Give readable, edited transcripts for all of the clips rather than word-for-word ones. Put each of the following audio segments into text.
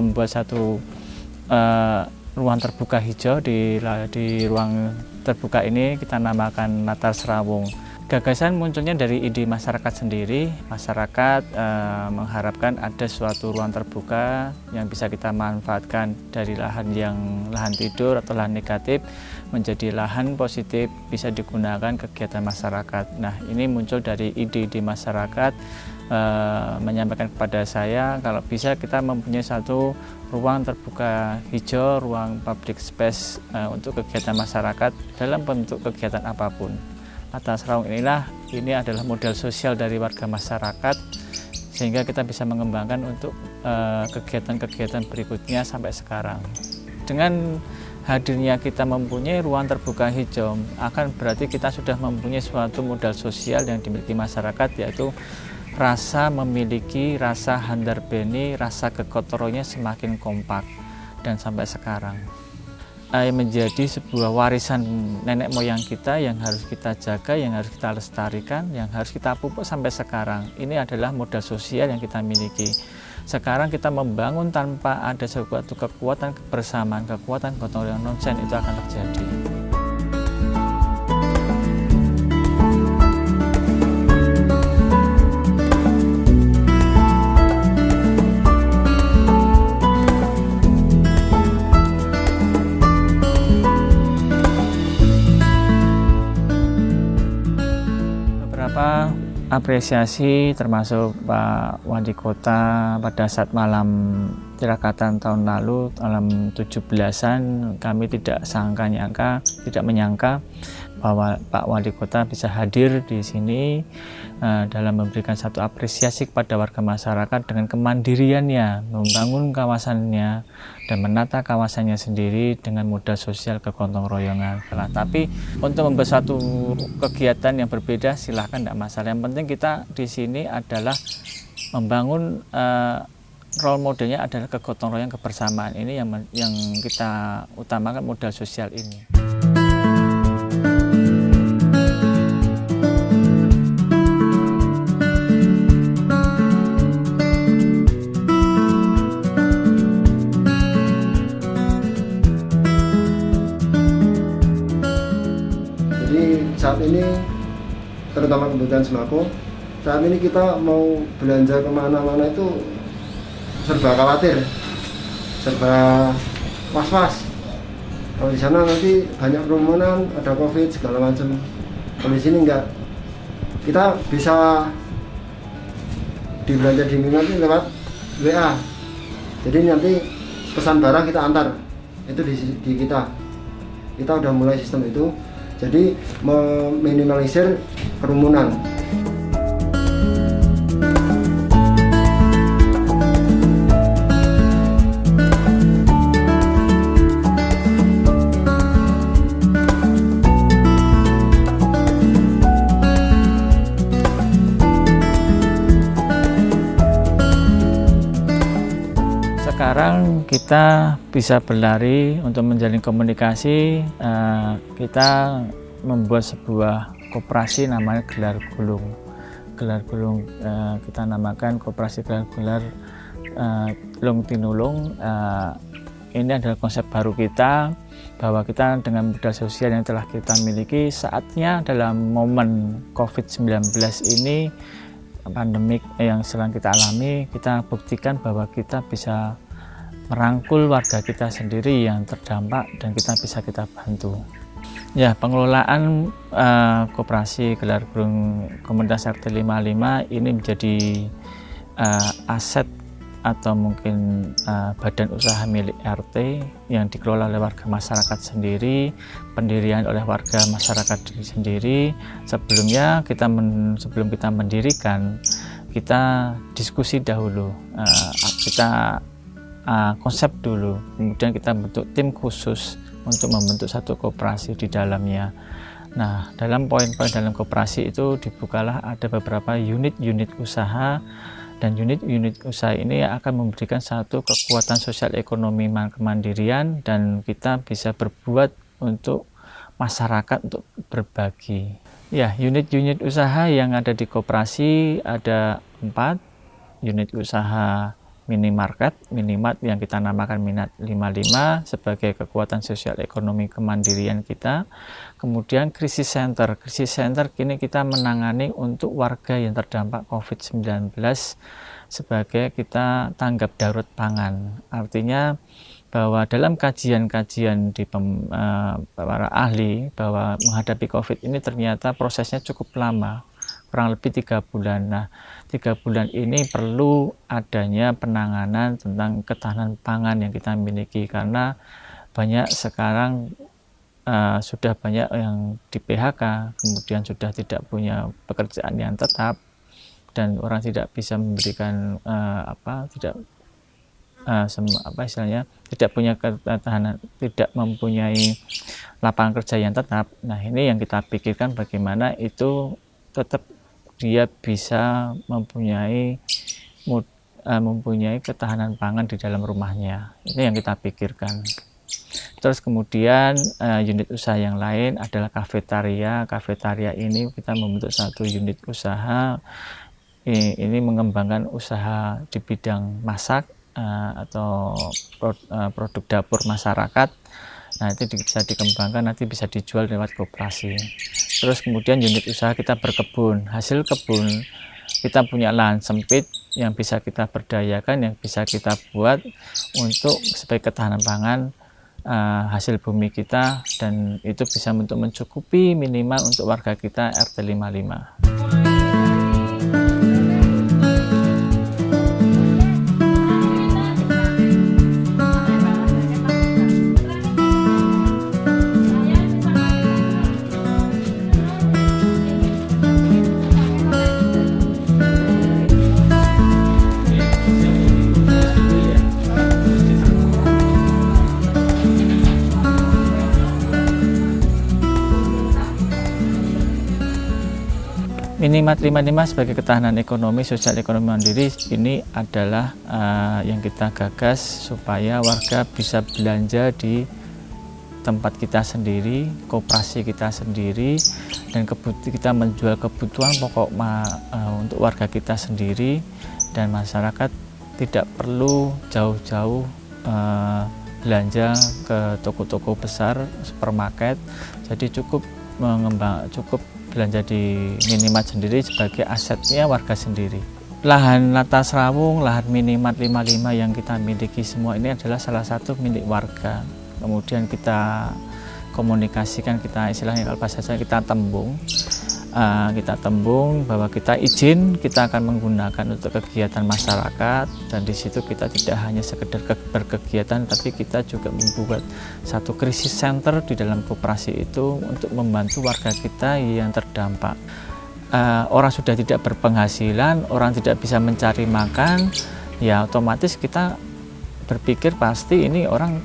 membuat satu ruang terbuka hijau. Di ruang terbuka ini kita namakan Latar Serawung. Gagasan munculnya dari ide masyarakat sendiri. Masyarakat mengharapkan ada suatu ruang terbuka yang bisa kita manfaatkan dari lahan tidur atau lahan negatif menjadi lahan positif, bisa digunakan kegiatan masyarakat. Nah, ini muncul dari ide-ide masyarakat menyampaikan kepada saya kalau bisa kita mempunyai satu ruang terbuka hijau, ruang public space untuk kegiatan masyarakat dalam bentuk kegiatan apapun. Latar Serawung ini adalah modal sosial dari warga masyarakat, sehingga kita bisa mengembangkan untuk kegiatan-kegiatan berikutnya sampai sekarang. Dengan hadirnya kita mempunyai ruang terbuka hijau, akan berarti kita sudah mempunyai suatu modal sosial yang dimiliki masyarakat, yaitu rasa memiliki, rasa handarbeni, rasa kegotong-royongan semakin kompak. Dan sampai sekarang menjadi sebuah warisan nenek moyang kita yang harus kita jaga, yang harus kita lestarikan, yang harus kita pupuk sampai sekarang. Ini adalah modal sosial yang kita miliki. Sekarang kita membangun tanpa ada suatu kekuatan kebersamaan, kekuatan gotong royong nonsen, itu akan terjadi. Apresiasi termasuk Pak Wali Kota pada saat malam tirakatan tahun lalu, malam 17-an, kami tidak menyangka bahwa Pak Wali Kota bisa hadir di sini dalam memberikan satu apresiasi kepada warga masyarakat dengan kemandiriannya membangun kawasannya dan menata kawasannya sendiri dengan modal sosial kegotong royongan. Tapi untuk membuat satu kegiatan yang berbeda silahkan, tidak masalah. Yang penting kita di sini adalah membangun role modelnya adalah kegotong royongan kebersamaan. Ini yang kita utamakan, modal sosial ini. Saat ini, terutama kebutuhan sembako, saat ini kita mau belanja kemana-mana itu serba khawatir, serba was-was. Kalau di sana nanti banyak kerumunan, ada COVID segala macam. Kalau di sini enggak, kita bisa dibelanja di nanti lewat WA. Jadi nanti pesan barang kita antar, itu di kita. Kita udah mulai sistem itu. Jadi meminimalisir kerumunan. Sekarang kita bisa berlari untuk menjalin komunikasi. Kita membuat sebuah koperasi namanya Gelar Gulung. Gelar Gulung kita namakan koperasi Gelar Lung Tinulung. Ini adalah konsep baru kita, bahwa kita dengan modal sosial yang telah kita miliki, saatnya dalam momen COVID-19 ini, pandemik yang sedang kita alami, kita buktikan bahwa kita bisa merangkul warga kita sendiri yang terdampak dan kita bantu. Ya, pengelolaan koperasi Gelar Gulung Komunitas RT 55 ini menjadi aset atau mungkin badan usaha milik RT yang dikelola oleh warga masyarakat sendiri, pendirian oleh warga masyarakat sendiri. Sebelumnya sebelum kita mendirikan, kita diskusi dahulu, kita konsep dulu, kemudian kita bentuk tim khusus untuk membentuk satu koperasi di dalamnya. Nah, dalam poin-poin dalam koperasi itu dibukalah ada beberapa unit-unit usaha, dan unit-unit usaha ini akan memberikan satu kekuatan sosial ekonomi kemandirian, dan kita bisa berbuat untuk masyarakat untuk berbagi. Ya, unit-unit usaha yang ada di koperasi ada 4 unit usaha minimarket, minimart yang kita namakan Minat 55 sebagai kekuatan sosial ekonomi kemandirian kita. Kemudian krisis center kini kita menangani untuk warga yang terdampak COVID-19 sebagai kita tanggap darurat pangan. Artinya bahwa dalam kajian-kajian di para ahli bahwa menghadapi COVID ini ternyata prosesnya cukup lama, kurang lebih 3 bulan. Nah, 3 bulan ini perlu adanya penanganan tentang ketahanan pangan yang kita miliki, karena banyak sekarang sudah banyak yang di PHK, kemudian sudah tidak punya pekerjaan yang tetap, dan orang tidak bisa memberikan tidak punya ketahanan, tidak mempunyai lapangan kerja yang tetap. Nah, ini yang kita pikirkan bagaimana itu tetap dia bisa mempunyai ketahanan pangan di dalam rumahnya. Ini yang kita pikirkan. Terus kemudian unit usaha yang lain adalah kafetaria. Kafetaria ini kita membentuk satu unit usaha. Ini mengembangkan usaha di bidang masak atau produk dapur masyarakat. Nah, itu bisa dikembangkan, nanti bisa dijual lewat koperasi. Terus kemudian unit usaha kita berkebun. Hasil kebun kita punya lahan sempit yang bisa kita berdayakan, yang bisa kita buat untuk sebagai ketahanan pangan hasil bumi kita, dan itu bisa untuk mencukupi minimal untuk warga kita RT 55. Minimart 55 sebagai ketahanan ekonomi, sosial ekonomi mandiri ini adalah yang kita gagas supaya warga bisa belanja di tempat kita sendiri, koperasi kita sendiri, dan kita menjual kebutuhan pokok untuk warga kita sendiri, dan masyarakat tidak perlu jauh-jauh belanja ke toko-toko besar, supermarket. Jadi cukup belanja di Minimart sendiri sebagai asetnya warga sendiri. Lahan Latas Rawung, lahan Minimart 55 yang kita miliki semua ini adalah salah satu milik warga. Kemudian kita komunikasikan, kita istilahnya kalau bahasa saya kita tembung bahwa kita izin, kita akan menggunakan untuk kegiatan masyarakat, dan di situ kita tidak hanya sekedar berkegiatan, tapi kita juga membuat satu krisis center di dalam koperasi itu untuk membantu warga kita yang terdampak. Orang sudah tidak berpenghasilan, orang tidak bisa mencari makan, ya otomatis kita berpikir pasti ini orang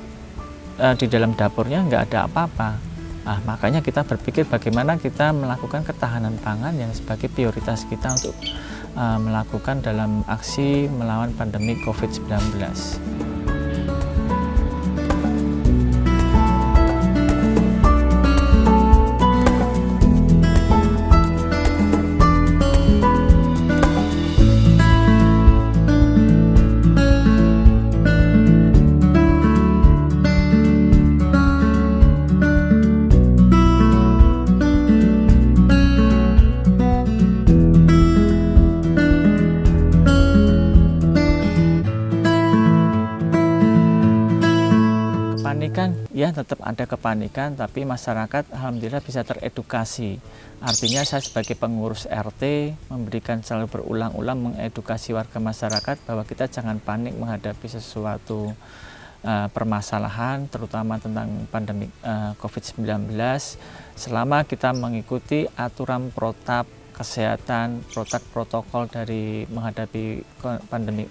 di dalam dapurnya nggak ada apa-apa. Nah, makanya kita berpikir bagaimana kita melakukan ketahanan pangan yang sebagai prioritas kita untuk melakukan dalam aksi melawan pandemi COVID-19. Ya, tetap ada kepanikan, tapi masyarakat alhamdulillah bisa teredukasi. Artinya saya sebagai pengurus RT memberikan selalu berulang-ulang mengedukasi warga masyarakat bahwa kita jangan panik menghadapi sesuatu permasalahan, terutama tentang pandemi COVID-19, selama kita mengikuti aturan protap kesehatan, protokol dari menghadapi pandemi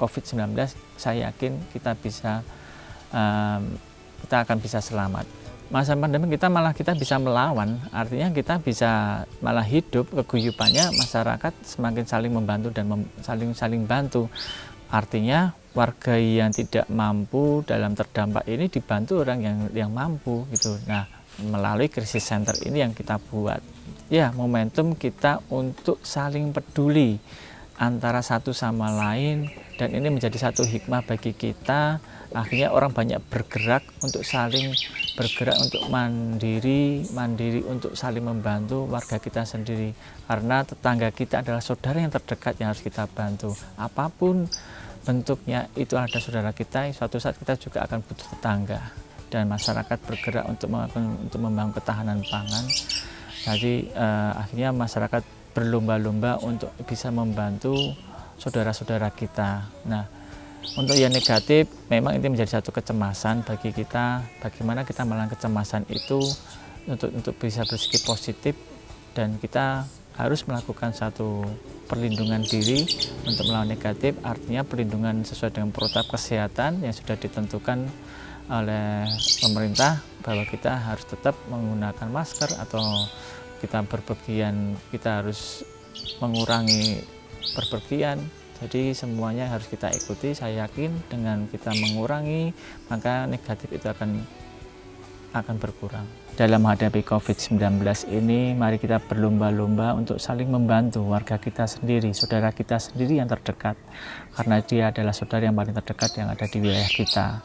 COVID-19, saya yakin kita akan bisa selamat. Masa pandemi kita bisa melawan, artinya kita bisa malah hidup, keguyupannya masyarakat semakin saling membantu dan saling bantu. Artinya warga yang tidak mampu dalam terdampak ini dibantu orang yang mampu gitu. Nah, melalui krisis center ini yang kita buat. Ya, momentum kita untuk saling peduli. antara satu sama lain, dan ini menjadi satu hikmah bagi kita. Akhirnya orang banyak bergerak untuk saling bergerak, untuk mandiri untuk saling membantu warga kita sendiri, karena tetangga kita adalah saudara yang terdekat yang harus kita bantu. Apapun bentuknya itu ada saudara kita, suatu saat kita juga akan butuh tetangga, dan masyarakat bergerak untuk membangun ketahanan pangan. Jadi akhirnya masyarakat berlomba-lomba untuk bisa membantu saudara-saudara kita. Nah, untuk yang negatif, memang ini menjadi satu kecemasan bagi kita, bagaimana kita melawan kecemasan itu untuk bisa bersegi positif, dan kita harus melakukan satu perlindungan diri untuk melawan negatif, artinya perlindungan sesuai dengan protokol kesehatan yang sudah ditentukan oleh pemerintah, bahwa kita harus tetap menggunakan masker, atau kita berpergian kita harus mengurangi berpergian. Jadi semuanya harus kita ikuti. Saya yakin dengan kita mengurangi, maka negatif itu akan berkurang. Dalam menghadapi COVID-19 ini, mari kita berlomba-lomba untuk saling membantu warga kita sendiri, saudara kita sendiri yang terdekat, karena dia adalah saudara yang paling terdekat yang ada di wilayah kita.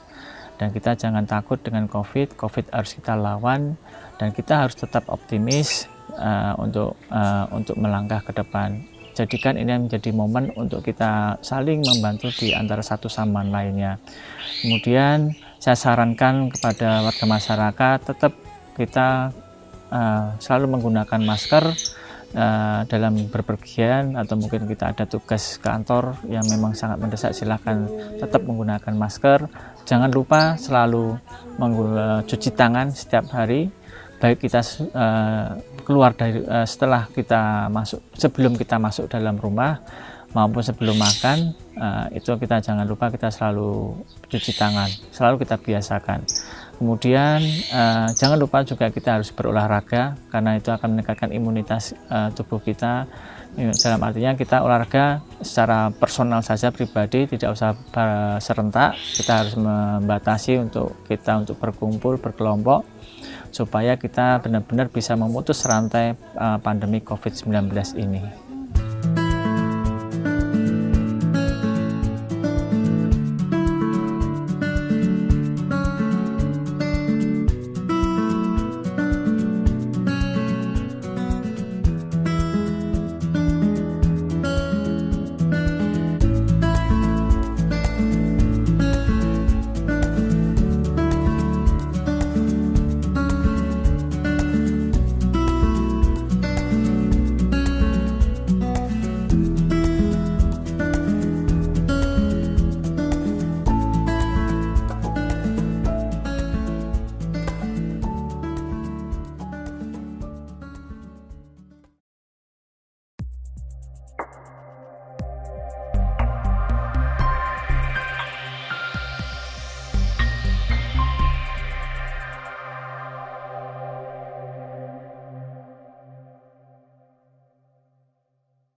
Dan kita jangan takut dengan COVID harus kita lawan, dan kita harus tetap optimis untuk melangkah ke depan. Jadikan ini menjadi momen untuk kita saling membantu di antara satu sama lainnya. Kemudian saya sarankan kepada warga masyarakat, tetap kita selalu menggunakan masker dalam berpergian, atau mungkin kita ada tugas kantor yang memang sangat mendesak, silahkan tetap menggunakan masker. Jangan lupa selalu cuci tangan setiap hari, baik kita keluar dari setelah kita masuk, sebelum kita masuk dalam rumah maupun sebelum makan, itu kita jangan lupa kita selalu cuci tangan, selalu kita biasakan. Kemudian jangan lupa juga kita harus berolahraga, karena itu akan meningkatkan imunitas tubuh kita. Dalam artinya kita olahraga secara personal saja, pribadi, tidak usah serentak. Kita harus membatasi untuk berkumpul, berkelompok, supaya kita benar-benar bisa memutus rantai pandemi COVID-19 ini.